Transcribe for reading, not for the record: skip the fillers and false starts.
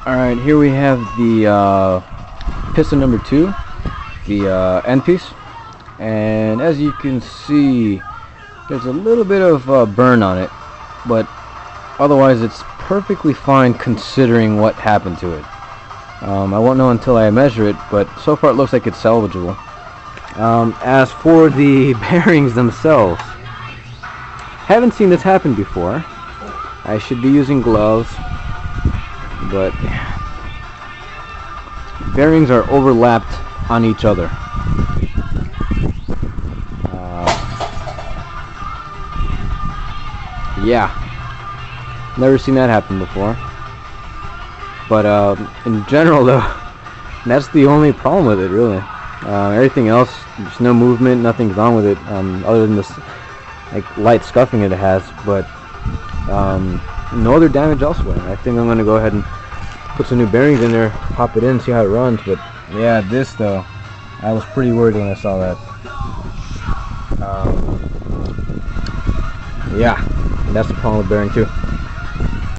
Alright, here we have the piston number 2, the end piece, and as you can see there's a little bit of burn on it, but otherwise it's perfectly fine considering what happened to it. I won't know until I measure it, but so far it looks like it's salvageable. As for the bearings themselves, haven't seen this happen before. I should be using gloves, but bearings are overlapped on each other. Yeah, never seen that happen before. But in general though, that's the only problem with it really. Everything else, there's no movement, nothing's wrong with it, other than this like light scuffing it has, but no other damage elsewhere. I think I'm gonna go ahead and put some new bearings in there, pop it in, see how it runs. But yeah, this though, I was pretty worried when I saw that. Yeah, that's the problem with bearing too.